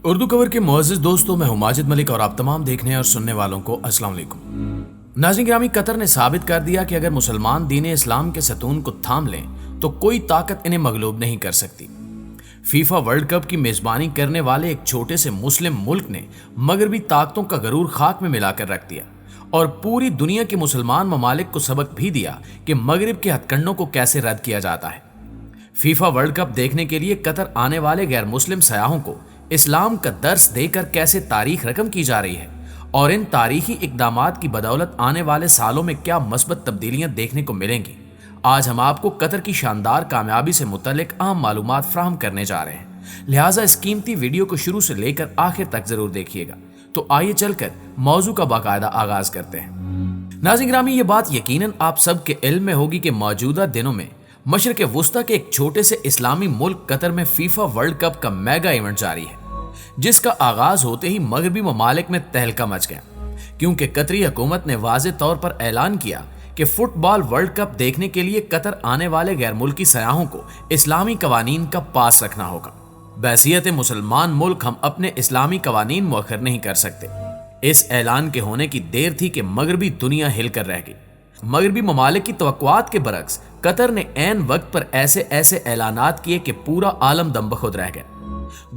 اردو کور کے معزز دوستوں، میں ہوں ماجد ملک اور آپ تمام دیکھنے اور سننے والوں کو السلام علیکم۔ ناظرین گرامی، قطر نے ثابت کر دیا کہ اگر مسلمان دین اسلام کے ستون کو تھام لیں تو کوئی طاقت انہیں مغلوب نہیں کر سکتی۔ فیفا ورلڈ کپ کی میزبانی کرنے والے ایک چھوٹے سے مسلم ملک نے مغربی طاقتوں کا غرور خاک میں ملا کر رکھ دیا اور پوری دنیا کے مسلمان ممالک کو سبق بھی دیا کہ مغرب کے ہتھ کنڈوں کو کیسے رد کیا جاتا ہے۔ فیفا ورلڈ کپ دیکھنے کے لیے قطر آنے والے غیر مسلم سیاحوں کو اسلام کا درس دے کر کیسے تاریخ رقم کی جا رہی ہے اور ان تاریخی اقدامات کی بدولت آنے والے سالوں میں کیا مثبت تبدیلیاں دیکھنے کو ملیں گی، آج ہم آپ کو قطر کی شاندار کامیابی سے متعلق اہم معلومات فراہم کرنے جا رہے ہیں، لہٰذا اس قیمتی ویڈیو کو شروع سے لے کر آخر تک ضرور دیکھیے گا۔ تو آئیے چل کر موضوع کا باقاعدہ آغاز کرتے ہیں۔ ناظرین گرامی، یہ بات یقیناً آپ سب کے علم میں ہوگی کہ موجودہ دنوں میں مشرق وسطیٰ کے ایک چھوٹے سے اسلامی ملک قطر میں فیفا ورلڈ کپ کا میگا ایونٹ جاری ہے، جس کا آغاز ہوتے ہی مغربی ممالک میں تہلکہ مچ گیا، کیونکہ قطری حکومت نے واضح طور پر اعلان کیا کہ فٹ بال ورلڈ کپ دیکھنے کے لیے قطر آنے والے غیر ملکی سیاحوں کو اسلامی قوانین کا پاس رکھنا ہوگا۔ بحیثیت مسلمان ملک ہم اپنے اسلامی قوانین مؤخر نہیں کر سکتے۔ اس اعلان کے ہونے کی دیر تھی کہ مغربی دنیا ہل کر رہ گئی۔ مغربی ممالک کی توقعات کے برعکس قطر نے عین وقت پر ایسے اعلانات کیے کہ پورا عالم دم بخود رہ گیا۔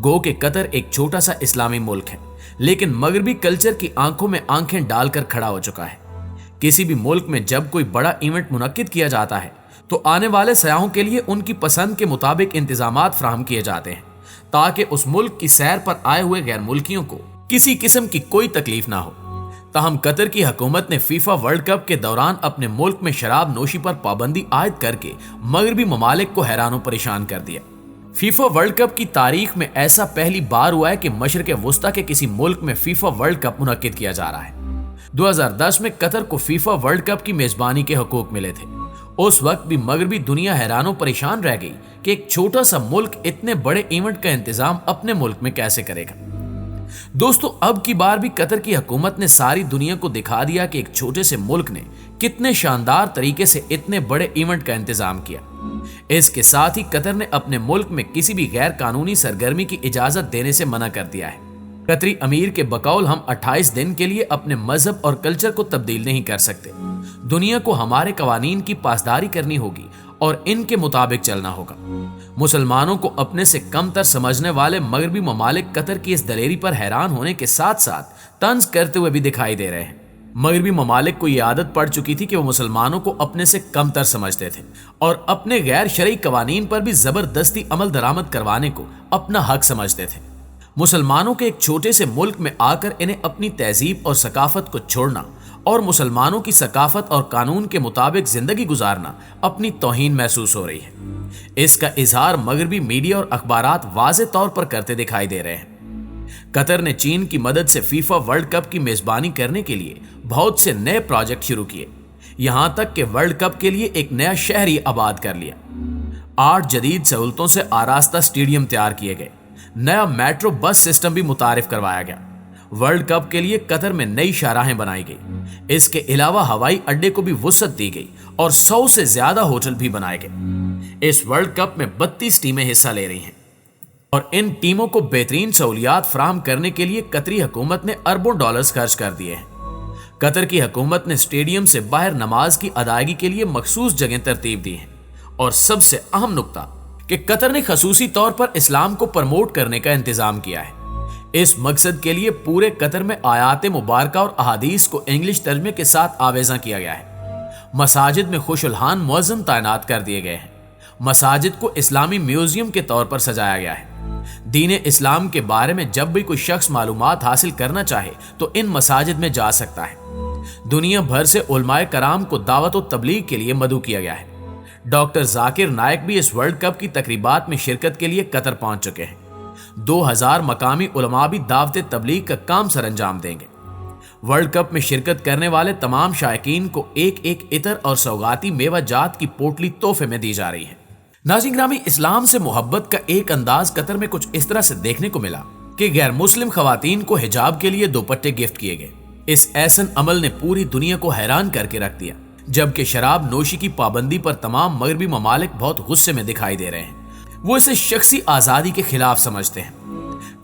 گو کہ قطر ایک چھوٹا سا اسلامی ملک ہے، لیکن مغربی کلچر کی آنکھوں میں آنکھیں ڈال کر کھڑا ہو چکا ہے۔ کسی بھی ملک میں جب کوئی بڑا ایونٹ منعقد کیا جاتا ہے تو آنے والے سیاحوں کے لیے ان کی پسند کے مطابق انتظامات فراہم کیے جاتے ہیں تاکہ اس ملک کی سیر پر آئے ہوئے غیر ملکیوں کو کسی قسم کی کوئی تکلیف نہ ہو۔ تاہم قطر کی حکومت نے فیفا ورلڈ کپ کے دوران اپنے ملک میں شراب نوشی پر پابندی عائد کر کے مغربی ممالک کو حیران و پریشان کر دیا۔ فیفا ورلڈ کپ کی تاریخ میں ایسا پہلی بار ہوا ہے کہ مشرق وسطیٰ کے کسی ملک میں فیفا ورلڈ کپ منعقد کیا جا رہا ہے۔ 2010 میں قطر کو فیفا ورلڈ کپ کی میزبانی کے حقوق ملے تھے۔ اس وقت بھی مغربی دنیا حیران و پریشان رہ گئی کہ ایک چھوٹا سا ملک اتنے بڑے ایونٹ کا انتظام اپنے ملک میں کیسے کرے گا۔ دوستو، اب کی بار بھی قطر کی حکومت نے ساری دنیا کو دکھا دیا کہ ایک چھوٹے سے ملک نے کتنے شاندار طریقے سے اتنے بڑے ایونٹ کا انتظام کیا۔ اس کے ساتھ ہی قطر نے اپنے ملک میں کسی بھی غیر قانونی سرگرمی کی اجازت دینے سے منع کر دیا ہے۔ قطری امیر کے بقول ہم 28 دن کے لیے اپنے مذہب اور کلچر کو تبدیل نہیں کر سکتے۔ دنیا کو ہمارے قوانین کی پاسداری کرنی ہوگی اور ان کے مطابق چلنا ہوگا۔ مسلمانوں کو اپنے سے کم تر سمجھنے والے مغربی ممالک قطر کی اس دلیری پر حیران ہونے کے ساتھ ساتھ طنز کرتے ہوئے بھی دکھائی دے رہے ہیں۔ مغربی ممالک کو یہ عادت پڑ چکی تھی کہ وہ مسلمانوں کو اپنے سے کم تر سمجھتے تھے اور اپنے غیر شرعی قوانین پر بھی زبردستی عمل درآمد کروانے کو اپنا حق سمجھتے تھے۔ مسلمانوں کے ایک چھوٹے سے ملک میں آ کر انہیں اپنی تہذیب اور ثقافت کو چھوڑنا اور مسلمانوں کی ثقافت اور قانون کے مطابق زندگی گزارنا اپنی توہین محسوس ہو رہی ہے۔ اس کا اظہار مغربی میڈیا اور اخبارات واضح طور پر کرتے دکھائی دے رہے ہیں۔ قطر نے چین کی مدد سے فیفا ورلڈ کپ کی میزبانی کرنے کے لیے بہت سے نئے پروجیکٹ شروع کیے، یہاں تک کہ ورلڈ کپ کے لیے ایک نیا شہر ہی آباد کر لیا۔ 8 جدید سہولتوں سے آراستہ اسٹیڈیم تیار کیے گئے، نیا میٹرو بس سسٹم بھی متعارف کروایا گیا۔ ورلڈ کپ کے لیے قطر میں نئی شاہراہیں بنائی گئی، اس کے علاوہ ہوائی اڈے کو بھی وسعت دی گئی اور 100 سے زیادہ ہوٹل بھی بنائے گئے۔ اس ورلڈ کپ میں 32 ٹیمیں حصہ لے رہی ہیں اور ان ٹیموں کو بہترین سہولیات فراہم کرنے کے لیے قطری حکومت نے اربوں ڈالرز خرچ کر دیے ہیں۔ قطر کی حکومت نے اسٹیڈیم سے باہر نماز کی ادائیگی کے لیے مخصوص جگہیں ترتیب دی ہیں، اور سب سے اہم نقطہ کہ قطر نے خصوصی طور پر اسلام کو پروموٹ کرنے کا انتظام کیا ہے۔ اس مقصد کے لیے پورے قطر میں آیات مبارکہ اور احادیث کو انگلش ترجمے کے ساتھ آویزاں کیا گیا ہے۔ مساجد میں خوش الحان مؤذن تعینات کر دیے گئے ہیں۔ مساجد کو اسلامی میوزیم کے طور پر سجایا گیا ہے۔ دین اسلام کے بارے میں جب بھی کوئی شخص معلومات حاصل کرنا چاہے تو ان مساجد میں جا سکتا ہے۔ دنیا بھر سے علماء کرام کو دعوت و تبلیغ کے لیے مدعو کیا گیا ہے۔ ڈاکٹر ذاکر نائک بھی اس ورلڈ کپ کی تقریبات میں شرکت کے لیے قطر پہنچ چکے ہیں۔ 2000 مقامی علماء بھی دعوت تبلیغ کا کام سر انجام دیں گے۔ ورلڈ کپ میں شرکت کرنے والے تمام شائقین کو ایک عطر اور سوغاتی میوہ جات کی پوٹلی تحفے میں دی جا رہی ہے۔ ناظرین گرامی، اسلام سے محبت کا ایک انداز قطر میں کچھ اس طرح سے دیکھنے کو ملا کہ غیر مسلم خواتین کو حجاب کے لیے دوپٹے گفٹ کیے گئے۔ اس احسن عمل نے پوری دنیا کو حیران کر کے رکھ دیا، جبکہ شراب نوشی کی پابندی پر تمام مغربی ممالک بہت غصے میں دکھائی دے رہے ہیں۔ وہ اسے شخصی آزادی کے خلاف سمجھتے ہیں۔